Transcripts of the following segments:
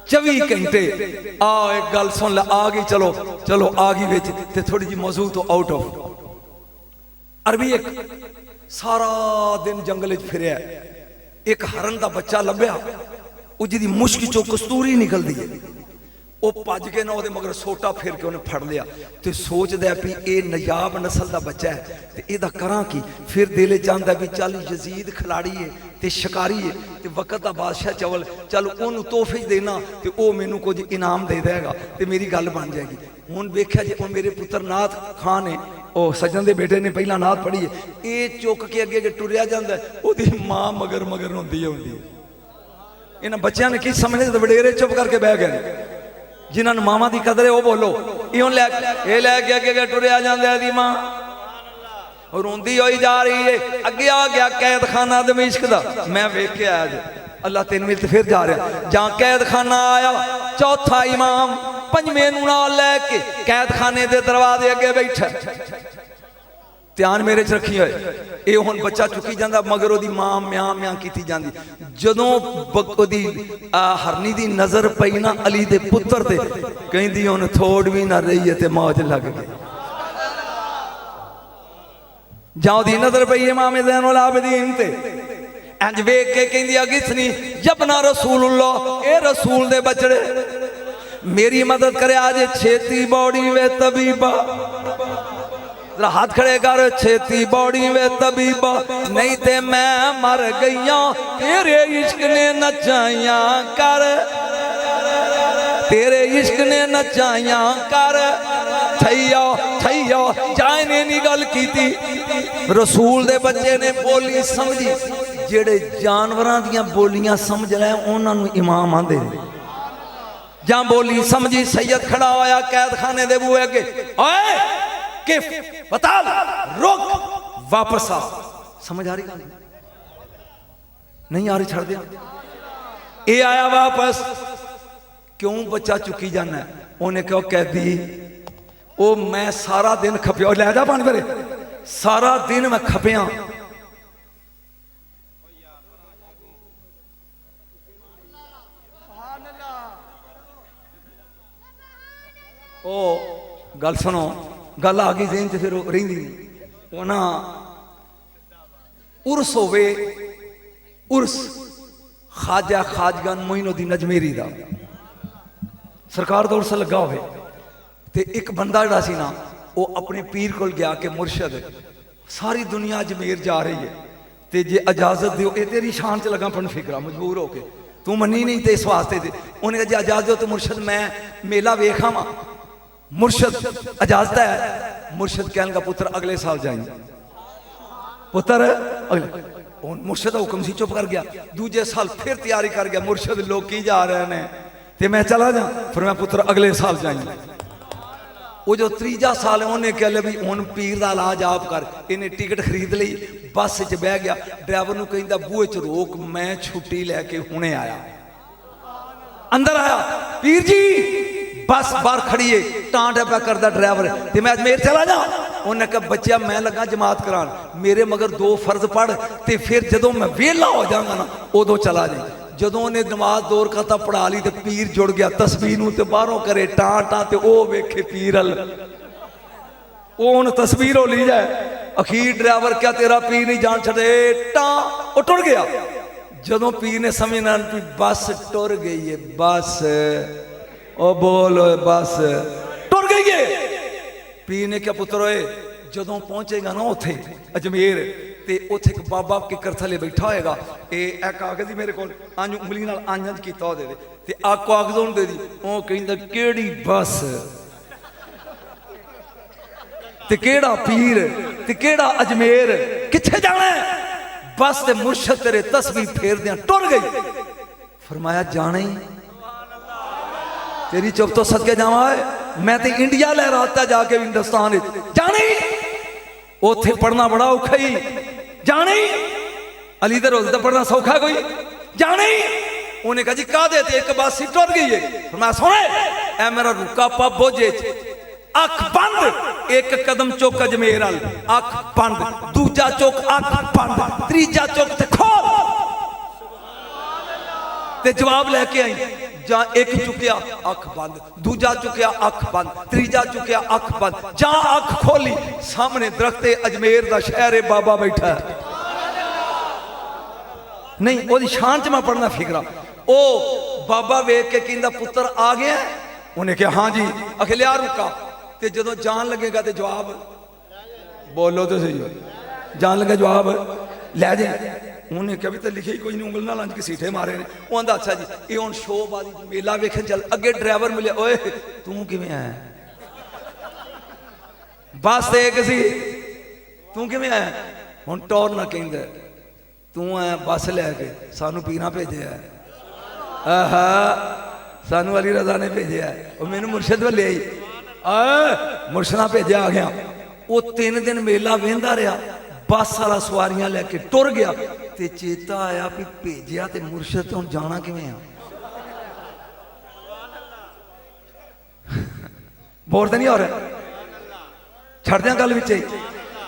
24 घंटे आ एक गल सुन ला आ गई चलो चलो आ गई बिच ते थोड़ी जी मौजू तो आउट ऑफ अरबी एक सारा दिन जंगल फिरया एक हरन का बच्चा लभ्या जिहदी मुश्क चो कस्तूरी निकलती है वह भज के ना वो मगर सोटा फेर के उन्हें फड़ लिया तो सोचदा भी ये नजाब नस्ल का बच्चा है तो यदा करा की फिर दिल चाहता भी चल यजीद खिलाड़ी है तो शिकारी है तो वक्त का बादशाह चवल चल उन्होंने तोहफे देना तो वह मैनू कुछ इनाम दे देगा तो मेरी गल बन जाएगी हुण वेख्या जे मेरे पुत्र नाथ खान ने वह सज्जन के बेटे ने पहला नाथ पढ़ी है ये चुक के अगे टुरिया जाता है मां मगर मगर होंदी है इन्होंने बच्चों ने की समझे तो वडेरे चुप करके बह गए जिन्होंने मावा की कदर है वह बोलो इं लैके अगे टुरिया जाता मां रोंदी हुई जा रही है अगे आ गया कैद खाना दमिश्क का मैं वेख के आया जी अल्लाह 3 मिनट फिर जा रहा जहाँ कैद खाना आया चौथा इमाम पंजवें नाल लैके कैद खाने के दरवाजे अगे बैठा ध्यान मेरे च रखी हुए ये हुण बच्चा चुकी जाता मगर वो मां म्यां म्यां की जाती जदों हरनी की नज़र पई ना अली दे पुत्र ते कहती हुण थोड़ भी ना रही है तो मौज लग गई जाओ दी नजर पई इमाम ज़ैनुल आबिदीन ते इंज वेख के कहंदी अगिसनी जबना रसूलुल्लाह ए रसूल दे बचड़े मेरी मदद करे आज छेती बौड़ी वे तबीबा हाथ खड़े कर छेती बौड़ी वे तबीबा नहीं ते मैं मर गईया तेरे इश्क ने नचाइया कर तेरे इश्क ने नचाइया कर थैया थैया जाने नी गल कीती रसूल दे बच्चे ने बोली समझी जेड़े जानवरां दियां बोलियां समझ रहे उन्होंने इमाम आंदे जां बोली समझी सैयद खड़ा होया कैद खाने दे बूहे अगे ओए कि बता रुक वापस आ समझ आ रही नहीं आ रही छड़ दिया ये आया वापस क्यों बच्चा चुकी जाना है उन्हें क्यों कैदी ओ मैं सारा दिन खपिया लै जा पानी भरे सारा दिन मैं खपिया ओ गल सुनो गल आ गई जेन च फिर रही ना उर्स होवे उर्स खाजा खाजगन मोइनुद्दीन अजमेरी दा सरकार का उर्स लगा होवे ते एक बंदा जिहड़ा सी ना वो अपने पीर को गया कि मुर्शद सारी दुनिया अजमेर जा रही है ते जे इजाजत दो ये तेरी शान च लगा पन फिकरा मजबूर होके तू मनी नहीं तो इस वास्ते दे उन्हें कहा इजाजत दो तो मुर्शद मैं मेला वेखा वा मुर्शद इजाजत है मुर्शद कहने का पुत्र अगले साल जाएंगे पुत्र अगले मुर्शद का हुक्म सी चुप कर गया दूजे साल फिर तैयारी कर गया मुर्शद लोग की जा रहे हैं तो मैं चला जा फिर मैं पुत्र अगले साल जाएंगे वो जो तीजा साल है उन्हें कह लिया भी हुण पीर का इलाज आप कर इन्हें टिकट खरीद ली बस च बह गया ड्राइवर को कहता बूहे च रोक मैं छुट्टी लैके हुणे आया अंदर आया पीर जी बस बाहर खड़ी है टांट पा करता ड्राइवर तो मैं अजमेर चला जा उन्हें कहा बच्चा मैं लगा जमात करान मेरे मगर 2 फर्ज पढ़ तो फिर जदों मैं वेला हो जाऊंगा ना उदों चला जाए जदों उन्हें नमाज 2 रकातां पढ़ा ली तो पीर जुड़ गया तस्बीह नूं ते बाहरों करे टां ते ओ वेखे पीर अल ओ हुण तस्बीह ली जाए अखीर ड्राइवर क्या तेरा पीर नहीं जान छड़े टां ओ टुर गया जदों पीर ने समझना भी बस टुर गई है बस ओ बोल बस टुर गई है पीर ने क्या पुत्र होए जदों पहुंचेगा ना उथे अजमेर ते उथे एक बाबा किकर थले बैठा होएगा ए कागज ही मेरे को अंज उंगली नाल अंज कीता दे ते आ कागज उन दे दी ओ कहंदा केड़ी बस ते केड़ा पीर ते केड़ा अजमेर किथे जाना है बस ते मुर्शद तेरे तस्बीह फेर दियां टुर गई फरमाया जाना ही तेरी चुप तो सदके जावा मैं तो इंडिया लहराता जाके हिंदुस्तान जाने उथे पढ़ना बड़ा औखा ही जाने अली दे रोज़ पढ़ना सौखा कोई जाने उन्हें कहा जी कह दे एक बस ही टुर गई है मैं सुने ए मेरा रुका पा बोझे अख बंद एक कदम चुक अजमेर अल अख बंद दूजा चुक अख बंद तीजा चुक ते खोल ते जवाब लेके आई ਜਾਂ ਇੱਕ ਚੁੱਕਿਆ ਅੱਖ ਬੰਦ, ਦੂਜਾ ਚੁੱਕਿਆ ਅੱਖ ਬੰਦ, ਤੀਜਾ ਚੁੱਕਿਆ ਅੱਖ ਬੰਦ, ਜਾਂ ਅੱਖ ਖੋਲੀ ਸਾਹਮਣੇ ਦਰਖਤ ਅਜਮੇਰ ਦਾ ਸ਼ਹਿਰ ਹੈ, ਬਾਬਾ बैठा है। नहीं वो शान च मैं पढ़ना फिकरा। ओ बाबा वेख के कहता पुत्र आ गया, उन्हें कहा हाँ जी। आखे लिया रुका, ते जो जान लगेगा तो जवाब बोलो तो सही, जान लगे जवाब लै जाए। उन्हें कहा भी तो लिखे ही कोई नहीं, उंगल ना लंच के सीठे मारे ने। वो आंदा अच्छा जी ये हुण शो बाजी मेला वेखन चल। अगे ड्राइवर मिले, ओए तू किवें आया? बस एक सी, तू किवें आया? हुण टोर ना कहंदा तू आया बस लैके, सानू पीना भेजे है। आहा सानू अली रजा ने भेजे है, वो मैनू मुर्शद वाल ले आई, मुर्शदा भेजे आ गया। वो 3 दिन मेला वेंदा रहा, बस वाला सवारियां लैके टुर गया, ते चेता आया भी भेजिया ते मुर्शद हुण जाना किवें आ? बोल तो नहीं हो रहा, छड़ दियां गल विच ही।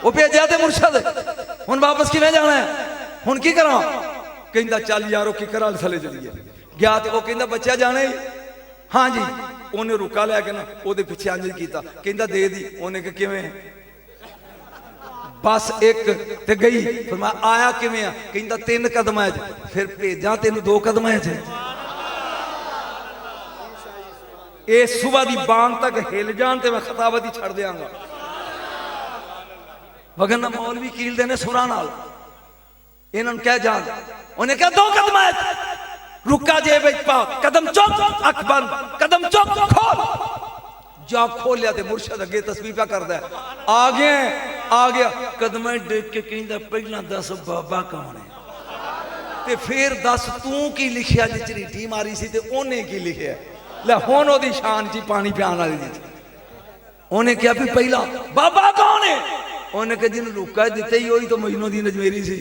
वो भेजिया ते मुर्शद हुण वापस किवें जाना है, हुण की करा? कहंदा चल यारो किकर वाल थले चलीए। गया तो वो कहंदा बच्चा जाना ही? हाँ जी। उन्हें रुका लैके ना वो पिछे अंज किया, कहंदा दे दी। उन्हें कहा किवें? बस एक ते गई। फिर मैं आया किवें आ? कहंदा 3 कदम है। फिर भेजा तेन 2 कदम है। ये सुबह की बांग तक हिल जान ते मैं खताबत ही छड़ देंगा, वगरना मौलवी कीलदे ने सुरां नाल। इन्होंने कह जान, उन्हें कहा 2 कदम है। रुका जे बिच पा, कदम चुक अख बंद, कदम चुक खोल। जा खोलिया ते मुर्शद अगे तस्बीह पा करदा है, आ गया कदम देख के कहंदा पहला दस बाबा कौन है, ते फिर दस तू की लिखिया जे झरीटी मारी सी ते ओने की लिखिया। ले हुण ओदी शान च पानी पियाण वाली दी। उन्हें कहा भी पहला बाबा कौन है? उन्हें कहा जिन्हें रुका दिते ही वही तो मोइनुद्दीन अजमेरी सी।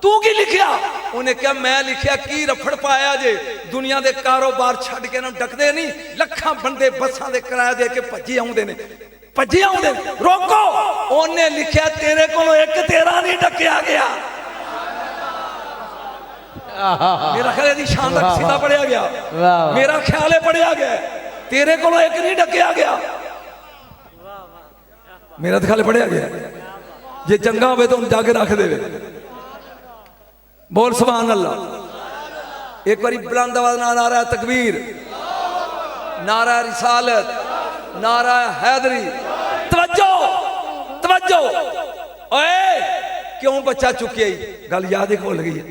तू की लिखिया? उन्हें क्या मैं लिखिया की रफड़ पाया जे, दुनिया दे कारोबार छड़ के ना डकदे नहीं, लखां बंदे बसां दे किराया दे के भज्जे आउंदे ने, भज्जे आउंदे। रोको, उन्हें लिखिया तेरे कोलों एक तेरा नहीं डकिया गया। मेरा ख्याल है शानदार सीधा पढ़िया गया, मेरा ख्याल है पढ़िया गया, तेरे कोलों एक नहीं डकिया गया। मेरा तो ख्याल पढ़िया गया, जे चंगा हो तो जाके रख दे। बोल सुभान अल्लाह। एक बारी बुलंद आवाज नाल नारा तकबीर, नारा रिसालत, नारा हैदरी। तवज्जो तवज्जो। ओए क्यों बच्चा चुकिया? गल याद ही भुल गई।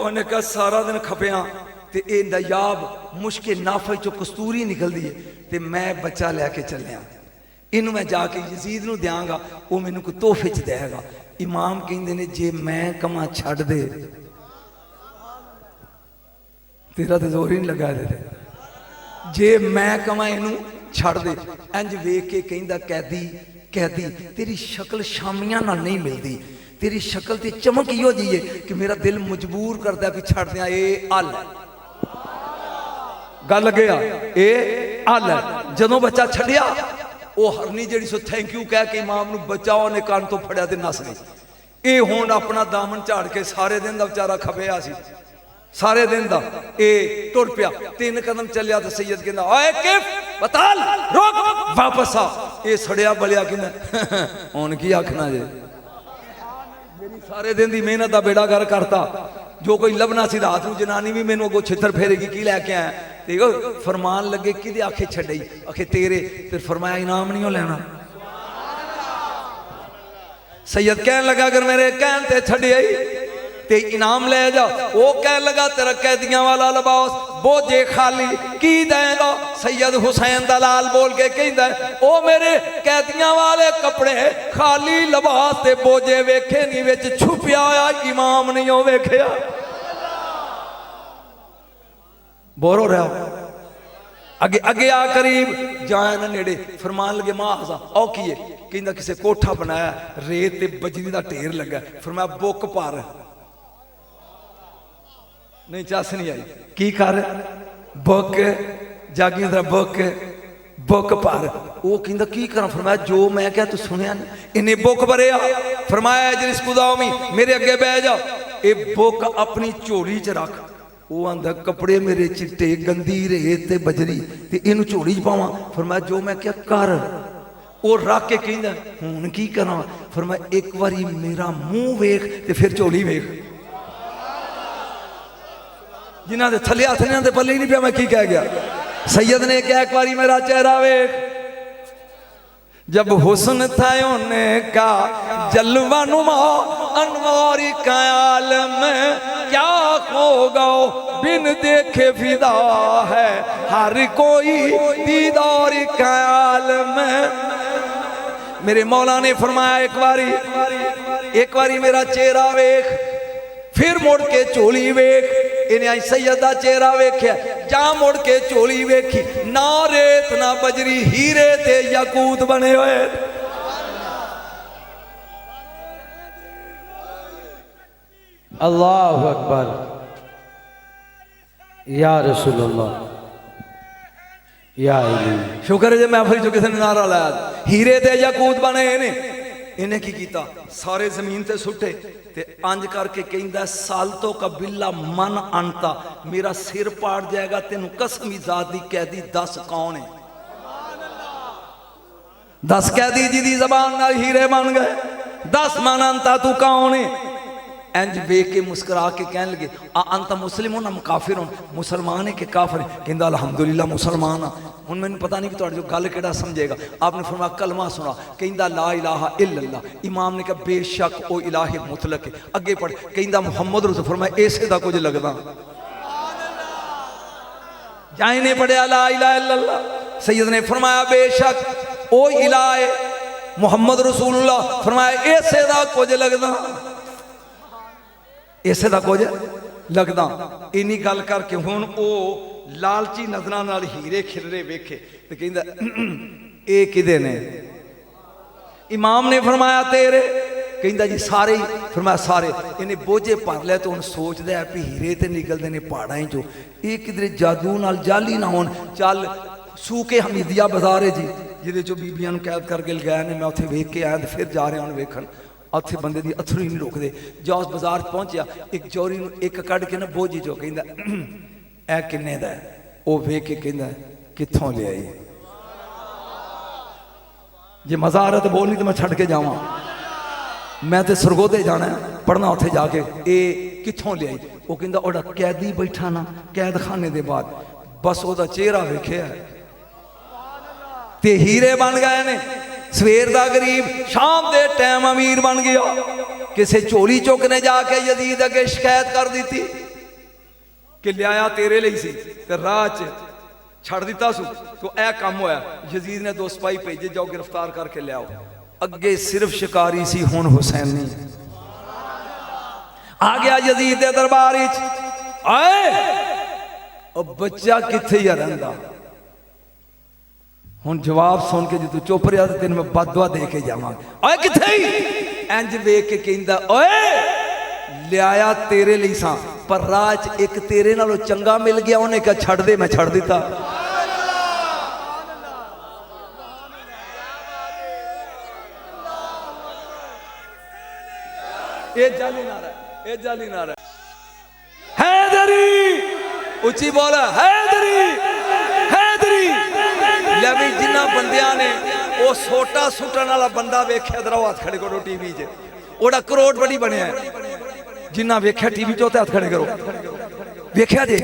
उन्हें कहा सारा दिन खपिया ते ए नायाब मुश्किल नाफे चो कस्तूरी निकलती है, ते मैं बच्चा लैके चलिया, इनू मैं जाके यजीद नू देंगा, वो मैनू कोई तोहफे च देगा। इमाम कहते ने जे मैं कमा छड़ दे, तेरा तो जोर ही नहीं लगा दे, जे मैं कमा इनू छड़ दे। इंज वेख के कहंदा कैदी कैदी तेरी शक्ल शामियां नाल नहीं मिलती, तेरी शक्ल ते चमक इहो जी है कि मेरा दिल मजबूर करता भी छड़ दियां। ये हल गल गया, ये हल है। जदों बच्चा छड़िया वो हरनी जी सो थैंक यू कह के इमाम नू बचाओ ने कान तो फड़िया ते नस गई। ये हुण अपना दामन झाड़ के सारे दिन का बेचारा खपिया सी, सारे दिन का ये टुर पिया। 3 कदम चलिया तो सैयद कहंदा ओए किफ बताल रोक वापस आ। ये सड़िया बलिया कहंदा हुण की आखना जे, मेरी सारे दिन की मेहनत का बेड़ा गर करता। जो कोई लभना सी रात नूं जनानी भी मैनू अगों छित्तर फेरेगी की लैके आया। देखो फरमान लगे कि आखे छड़ई, आखे तेरे। फिर फरमाया इनाम नहीं हो लेना। सैयद कहन लगा अगर मेरे कहन ते छड़ी ते इनाम ले जा। वो कह लगा तेरा कैदियां वाला लिबास बोझे खाली की देगा। सैयद हुसैन दलाल बोल के कहंदा ओ मेरे कैदियां वाले कपड़े खाली लिबास ते बोझे वेखे नहीं, विच छुपिया होया इमाम नहीं हो वेखिया। बोर हो रहा अगे अगे आ करीब जाए ना नेड़े। फरमान लगे महाजा औ की है? कहंदा किसे कोठा बनाया रेत ते बजरी दा ढेर लगा। फरमाया बुक भर। नहीं चस नहीं आई की कर बुक जागी बुक बुक भर। वो कहंदा की करा? फरमाया जो मैं क्या तू सुनिया नहीं? इन्हें बुक भरिया। फरमाया जिस कुदामी मेरे अगे बह जा, ये बुक अपनी झोली च रख। वो आंदा कपड़े मेरे चिट्टे गंदी रेत ते बजरी ते इनू झोली च पावां। फरमाया जो मैं क्या कर। वो रख के कहंदा हुण की करा। फरमाया एक बारी मेरा मुंह वेख ते फिर झोली वेख। जिन्हां दे थल्ले हथ ने दे पल्ले ही नहीं पिया मैं की कह गया। सैयद ने क्या एक बारी मेरा चेहरा वेख। जब हुस्न था उने का जलवा नुमा अनवार का आलम क्या होगा बिन देखे फिदा है हर कोई दीदार का आलम। मेरे मौला ने फरमाया एक बारी मेरा चेहरा वेख फिर मुड़ के झोली वेख। इन्हें सैयद दा चेहरा वेख्या जा मुड़ के झोली वेखी ना रेत ना बजरी हीरे ते याकूत बने हुए। अल्लाहु अकबर या रसूलुल्लाह या इली। शुक्र है जे महफिल चो किसी ने नारा लाया हीरे ते याकूत बने ने। इन्हें की कीता सारे जमीन ते सुटे ते अंज करके कहंदा सालतों का बिल्ला मन अनता मेरा सिर पाड़ जाएगा तेनू कसम जात दी कैदी दस कौन है। 10 कैदी जिदी जबान नाल हीरे बन गए 10 मन अनता तू कौन है। इंज वेख के मुस्कुरा के कहन लगे अंत मुस्लिम हो ना काफिर हो। मुसलमान है कि काफिर। कहंदा अल्हम्दुलिल्लाह मुसलमान हाँ। हुण मैनूं पता नहीं कि तुहाडे जो गल किहड़ा समझेगा। आपने फरमाया कलमा सुना। कहंदा ला इलाहा इल्लल्लाह। इमाम ने कहा बेशक ओ इलाही मुतलक है। अगे पढ़ कहंदा मुहम्मद रसूल। फरमाया ऐसे दा कुछ लगदा जाए ने पढ़िया ला इलाहा इल्लल्लाह। सैयद ने फरमाया बेशक ओ इलाह है मुहम्मद रसूलुल्लाह। फरमाया ऐसे दा कुछ लगदा इसे दा कुछ लगदा। इन्नी गल करके हुण ओ लालची नजरां नाल हीरे खिलरे वेखे ते कहंदा ए किदे ने। इमाम ने फरमाया तेरे। कहंदा जी सारे ही। फरमाया सारे। इन्हें बोझे भर लिया तो हुण सोचदा है भी हीरे ते निकलदे ने पहाड़ां चों ये किधरे जादू नाल जाली ना होण। चल सूके हमीदिया बाजार है जी जिहदे चों बीबियां नूं कैद करके लगाया ने। मैं उत्थे वेख के आया ते फिर जा रहा हूँ वेखण उत्थे बंदे दी अथरू ही नहीं रोकते। जो उस बाजार पहुंचया एक चोरी एक कड़ के ना बोझी चो कहंदा ऐ किन्ने दा है। वो वेख के कहंदा कित्थों ले आई। जे मजा आ रहा तो बोल नहीं तो मैं छड़ के जावां। मैं तो सरगोदे जाना है पढ़ना उत्थे जाके ए कित्थों ले आई। वो कहंदा ओड़ा कैदी बैठा ना कैद खाने दे बाद बस ओदा चेहरा वेखिया ते हीरे बन गए ने। सवेर दा गरीब शाम दे टाइम अमीर बन गया। किसी झोली चुक ने जाके यजीद अगे शिकायत कर दी कि लिया तेरे लिए सी ते राह च छड़ दिता सू तो यह काम होया। यजीद ने 2 सिपाही भेजे जाओ गिरफ्तार करके लियाओ। अगे सिर्फ शिकारी सी हुण हुसैन नहीं आ गया यजीद दे दरबार आए। बच्चा किथे ही रहिंदा। हुण जवाब सुन के जो तू चुप रहा तो तेन मैं बददुआ दे के जावांगा। ओए किथे ही इंज वेख के कहंदा ओए लिया तेरे लिए सा पर राह च एक तेरे नालों चंगा मिल गया। उन्हें कहा छड़ दे मैं छड़ दिता। ये जाली नारा ये जाली नारा हैदरी उची बोला हैदरी हैदरी। ले भी जिन्ना बंदियां ने वो सोटा सुटन वाला बंदा वेख्या इधर हाथ खड़े करो टीवी च ओड़ा करोड़पति बनया जिन्ना वेख्या टीवी च हाथ खड़े करो वेख्या जे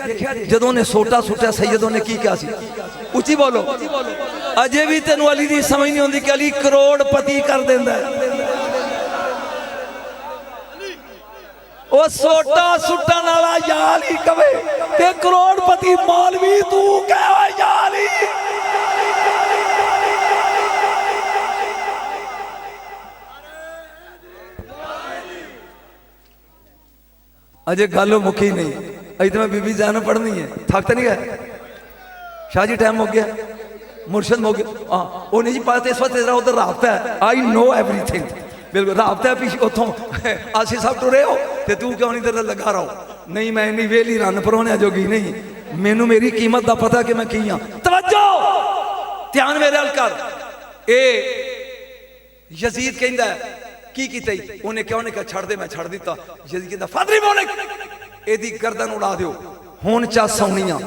जदों ने सोटा सुटिया सैयदों ने की क्या सी। उची बोलो अजे भी तेनू अली दी समझ नहीं आती कि अली करोड़पति कर देंदा है। वो सोटा सुटन वाला याल ही कवे ते करोड़पति मौलवी तू कह याल ही। अजय गल मुखी नहीं अज तो मैं बीबी जान पढ़नी है थक तो नहीं गया। शाह जी टाइम हो गया मुर्शद हो गया। हाँ वो नहीं जी पाते इस वक्त उधर राबता है। आई नो एवरीथिंग बिल्कुल राबता है पिछले उतों आशी सब टुरे हो तो तू क्यों नहीं तेरा लगा रहा। नहीं मैं इन्नी वेली रन परवाने जोगी नहीं मैनू मेरी कीमत का पता कि मैं की हाँ। तवज्जो ध्यान मेरे हल कर। ए यजीद कहंदा की कीता उन्हें क्या उन्हें कहा छड़ दे मैं छड़ दिता। यजीद कहंदा फादरी बोले एदी गर्दन उड़ा दियो हुण चस आउणी आ,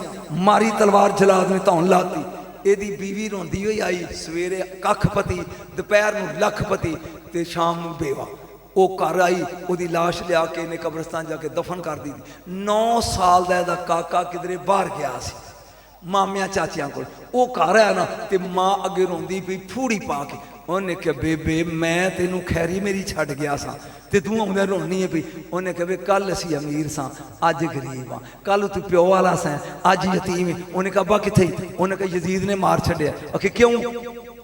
मारी तलवार जलाद ने धौन लाती। ਇਹਦੀ बीवी रोंदी हुई आई, सवेरे कखपति, दोपहर नूं लखपति ते शाम नूं बेवा। वो घर आई, ਉਹਦੀ लाश लिया के इन्हें कब्रस्तान जाके दफन कर दी। 9 साल ਦਾ ਇਹਦਾ काका किधरे बाहर गया सी मामिया चाचिया को। वो घर आया ना तो माँ अगे रोंदी पई फूड़ी पा के। उन्हें कहा बेबे मैं तेनू खैरी मेरी छड़ गया सा ते तू आउंदा रोनी है पई। उन्हें कहा कल असी अमीर सा अज गरीब हाँ, कल तू प्यो वाला सा अज यतीम है। उन्हें कहा अब्बा किथे? उन्हें कहा यजीद ने मार छड़िया। आखे क्यों?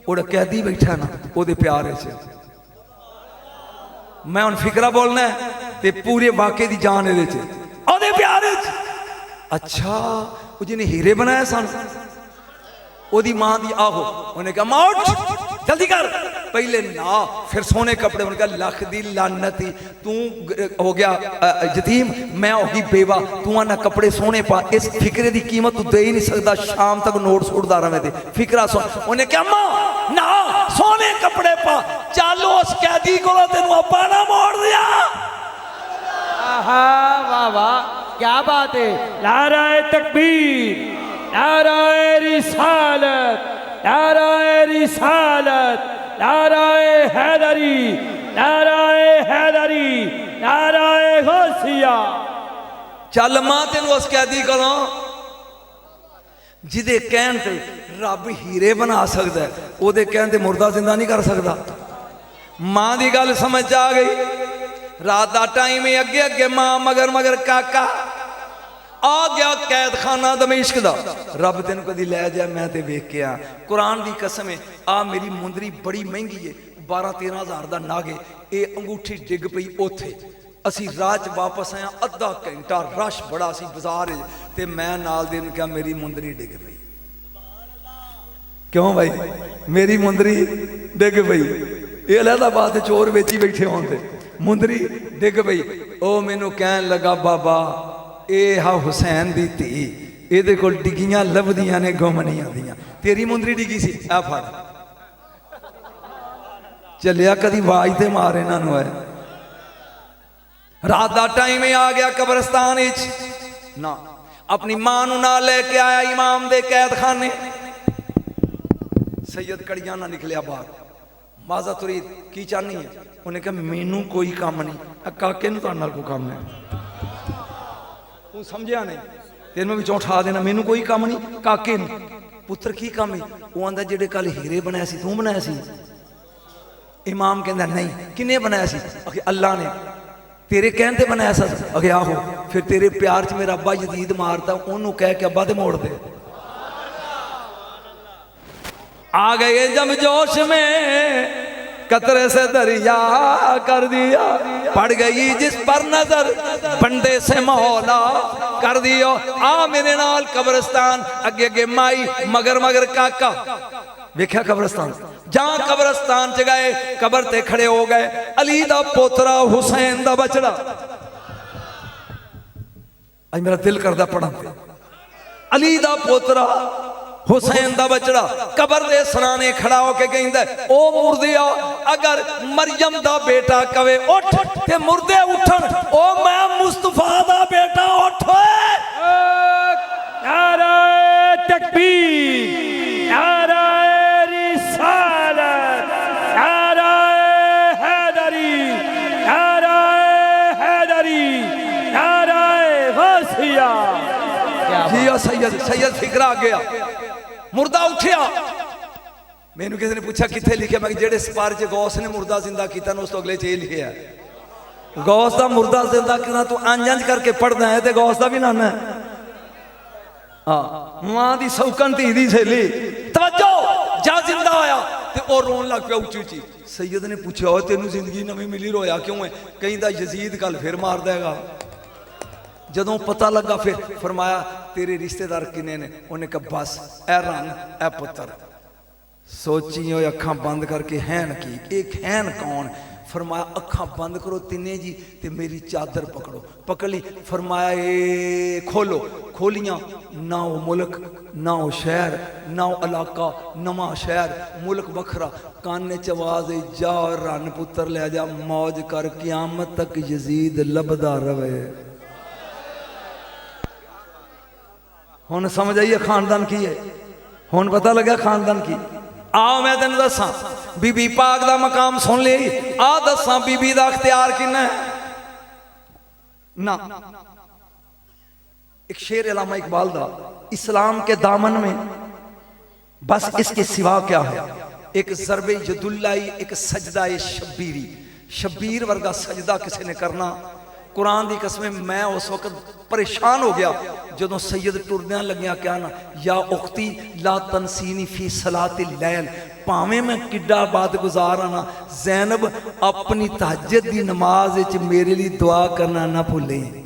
वो कैदी बैठा ना वो प्यार च। मैं हुण फिकरा बोलना है ते पूरे वाक़े की जान ये प्यार च। अच्छा वो जिन्हें हीरे बनाया सन ओदी मां दी आहो। उन्हें कहा मां उठ जल्दी कर। पहले ना फिर सोने कपड़े। उन्हें कहा लख दी लानती, तू हो गया यतीम, मैं होगी बेवा, तू आना कपड़े सोने पा। इस फिक्रे की कीमत तू दे ही नहीं सकता, शाम तक नोट सुटदा रहे थे। फिक्रा सुन। उन्हें कहा मां ना सोने कपड़े पा, चलो उस कैदी को तेनू अब्बा ना मोड़ दिया। वाह वाह क्या बात है। नाराए तकबीर, नाराए रिसालत, नाराए रिसालत, नाराए हैदरी, नाराए हैदरी, नाराए गौसिया। चल मां तेन उस कैदी को जिदे कहन ते रब हीरे बना सकता है, ओदे कहन ते मुर्दा जिंदा नहीं कर सकता। मां की गल समझ आ गई। रात का टाइम है, अगे अगे मां मगर मगर काका आ गया कैद खाना दमिश्क दा। रब तेन कदी लै जाए मैं ते वेख के आ। कुरान की कसम है आ मेरी मुंदरी बड़ी महंगी है, 12-13 हज़ार का नाग है। ये अंगूठी डिग पई उथे। असी राह च वापस आया, अद्धा घंटा रश बड़ा सी बाजार ते मैं नाल दिन क्या मेरी मुंदरी डिग पई। क्यों भाई मेरी मुंदरी डिग पई? ये अलहदा बात चोर बेची बैठे होते। मुंदरी डिग पई। ओ मैनू कहन लगा बाबा ये हा हुसैन दी धी, ये कोल डिगियां लभदियां ने गुम नहीं आदियां। तेरी मुंदरी डिगी सी आ फड़। चलिया कदी आवाज ते मार इन्हों है। रात का टाइम आ गया कब्रस्तान ना अपनी मां नू ना लेके आया इमाम दे कैद खाने। सैयद कड़ियां ना निकलिया बाहर। माजा तुरी की चाहनी है? उन्हें कहा मैनू कोई काम नहीं, काके नू तुहाडे नाल कोई काम है। तू समझिया नहीं, तेन मैं विचों उठा देना। मैनू कोई काम नहीं, काके नू। पुत्र की काम है? वो आंदा जेडे कल हीरे बनाया सी तू बनाया सी। इमाम कहंदा नहीं, किने बनाया सी? आखे अल्लाह ने। तेरे कहन ते बनाया सा? आखे आहो। फिर तेरे प्यार च मेरा अब्बा यजीद मारता, ओनू कह के अब्बा ते मोड़ दे। आ गए जब जोश में कतरे से दरिया कर दिया, पड़ गई जिस पर नजर बंदे से मौला कर दियो। आ मेरे नाल कब्रस्तान, अगे अगे माई मगर मगर काका। वेख्या कब्रस्तान, जहां कब्रस्तान च गए कबर ते खड़े हो गए। अली दा पोतरा हुसैन दा बचड़ा। अज मेरा दिल करदा पढ़न ते। अली दा पोतरा हुसैन दा बचड़ा कबर दे सराने खड़ा होके कहंदा ओ मुर्दिया, अगर मरियम दा बेटा कवे उठ ते मुर्दे उठन, ओ मैं मुस्तफा दा बेटा उठ। नाराए तकबीर, नाराए रिसालत, नाराए हैदरी, नाराए हैदरी, नाराए गौसिया। जी सैयद सैयद फिकरा आ गया। मुर्दा उठिया। मैनू किसी ने पूछा किथे लिखे? मैं जेड़े सिपार च गौस ने मुर्दा जिंदा किया उस तो अगले च ये लिखे है गौस का मुर्दा जिंदा करना। तू अंज अंज करके पढ़ना है तो गौस का भी नाना है। हाँ मां की सौकन धी दी सहेली तवज्जो जा जिंदा होया ते ओ रोन लग पिया उची उची। सैयद ने पूछा तेनू जिंदगी नवी मिली रोया क्यों है? कहंदा यजीद कल फिर मार देगा। जदों पता लगा फिर फरमाया तेरे रिश्तेदार किने ने? उन्हें कहा बस ए रंग ए पुत्र। सोची हो अखा बंद करके हैन की एक हैन कौन? फरमाया अखा बंद करो तिने जी ते मेरी चादर पकड़ो। पकड़ ली। फरमाया ए खोलो। खोलियां ना वो मुल्क ना वो शहर ना वो इलाका, नवा शहर मुल्क बखरा। काने च आवाज जा रन पुत्र ले जा मौज कर क्यामत तक यजीद लभदा रवे। हुण समझ आई है खानदान की है, हुण पता लगा खानदान की। आओ मैं तेन दसा बीबी पाक दा मकाम सुन ले, आ दसा बीबी दा अख्तियार किन्ना है ना। एक शेर अल्लामा इकबाल दा, इस्लाम के दामन में बस इसके सिवा क्या है, एक ज़रबे यदुल्लाई, एक सजदा शब्बीरी। शब्बीर वर्गा सजदा किसी ने करना, कुरान की कसम मैं उस वक्त परेशान हो गया जो सैयद टुरदियां लगिया क्या ना, या उख्ती ला तनसीनी फी सलातिल लैल, भावें मैं किड्डा बाद गुजार आना, जैनब अपनी तहज्जुद दी नमाज विच मेरे लिए दुआ करना ना भूलें।